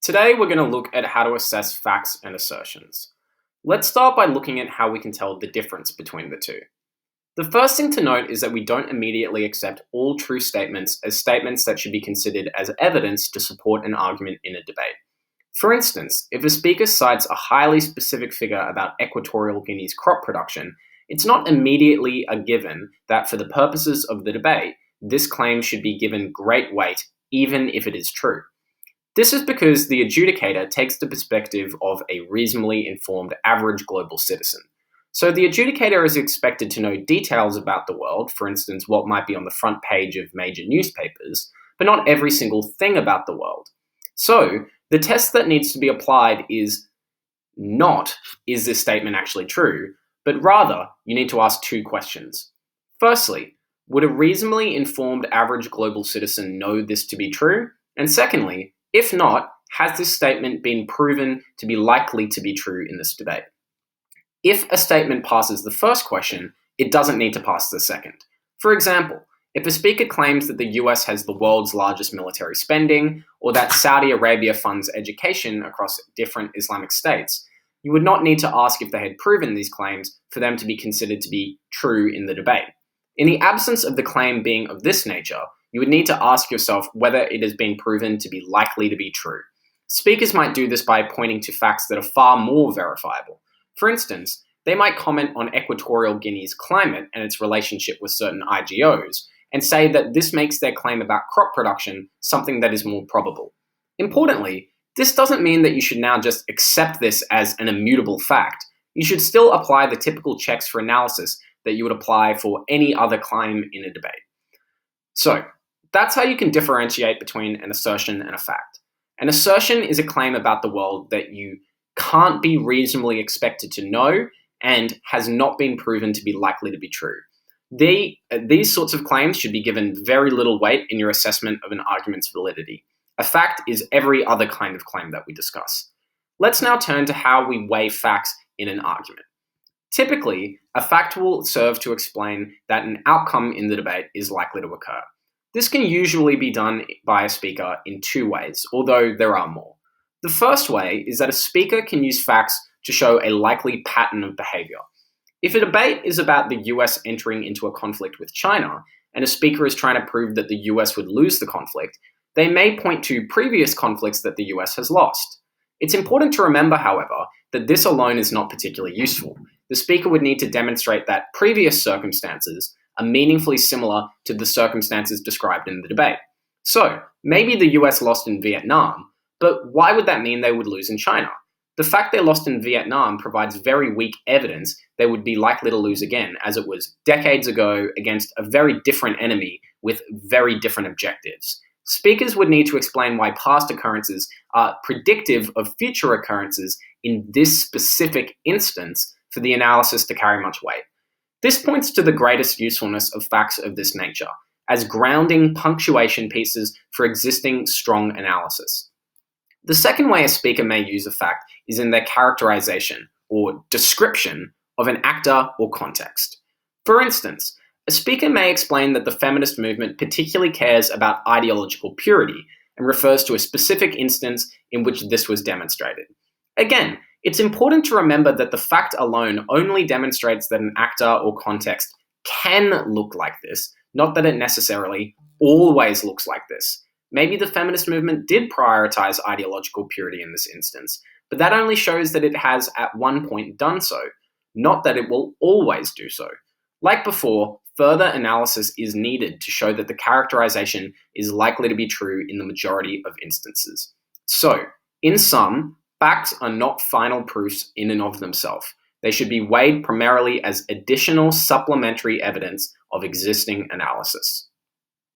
Today we're going to look at how to assess facts and assertions. Let's start by looking at how we can tell the difference between the two. The first thing to note is that we don't immediately accept all true statements as statements that should be considered as evidence to support an argument in a debate. For instance, if a speaker cites a highly specific figure about Equatorial Guinea's crop production, it's not immediately a given that for the purposes of the debate, this claim should be given great weight, even if it is true. This is because the adjudicator takes the perspective of a reasonably informed average global citizen. So the adjudicator is expected to know details about the world, for instance, what might be on the front page of major newspapers, but not every single thing about the world. So the test that needs to be applied is not, is this statement actually true, but rather you need to ask two questions. Firstly, would a reasonably informed average global citizen know this to be true? And secondly, if not, has this statement been proven to be likely to be true in this debate? If a statement passes the first question, it doesn't need to pass the second. For example, if a speaker claims that the US has the world's largest military spending, or that Saudi Arabia funds education across different Islamic states, you would not need to ask if they had proven these claims for them to be considered to be true in the debate. In the absence of the claim being of this nature, you would need to ask yourself whether it has been proven to be likely to be true. Speakers might do this by pointing to facts that are far more verifiable. For instance, they might comment on Equatorial Guinea's climate and its relationship with certain IGOs, and say that this makes their claim about crop production something that is more probable. Importantly, this doesn't mean that you should now just accept this as an immutable fact. You should still apply the typical checks for analysis that you would apply for any other claim in a debate. So, that's how you can differentiate between an assertion and a fact. An assertion is a claim about the world that you can't be reasonably expected to know and has not been proven to be likely to be true. These sorts of claims should be given very little weight in your assessment of an argument's validity. A fact is every other kind of claim that we discuss. Let's now turn to how we weigh facts in an argument. Typically, a fact will serve to explain that an outcome in the debate is likely to occur. This can usually be done by a speaker in two ways, although there are more. The first way is that a speaker can use facts to show a likely pattern of behavior. If a debate is about the US entering into a conflict with China, and a speaker is trying to prove that the US would lose the conflict, they may point to previous conflicts that the US has lost. It's important to remember, however, that this alone is not particularly useful. The speaker would need to demonstrate that previous circumstances are meaningfully similar to the circumstances described in the debate. So, maybe the US lost in Vietnam, but why would that mean they would lose in China? The fact they lost in Vietnam provides very weak evidence they would be likely to lose again, as it was decades ago against a very different enemy with very different objectives. Speakers would need to explain why past occurrences are predictive of future occurrences in this specific instance for the analysis to carry much weight. This points to the greatest usefulness of facts of this nature, as grounding punctuation pieces for existing strong analysis. The second way a speaker may use a fact is in their characterization or description of an actor or context. For instance, a speaker may explain that the feminist movement particularly cares about ideological purity and refers to a specific instance in which this was demonstrated. Again, it's important to remember that the fact alone only demonstrates that an actor or context can look like this, not that it necessarily always looks like this. Maybe the feminist movement did prioritize ideological purity in this instance, but that only shows that it has at one point done so, not that it will always do so. Like before, further analysis is needed to show that the characterization is likely to be true in the majority of instances. So, in sum, facts are not final proofs in and of themselves. They should be weighed primarily as additional supplementary evidence of existing analysis.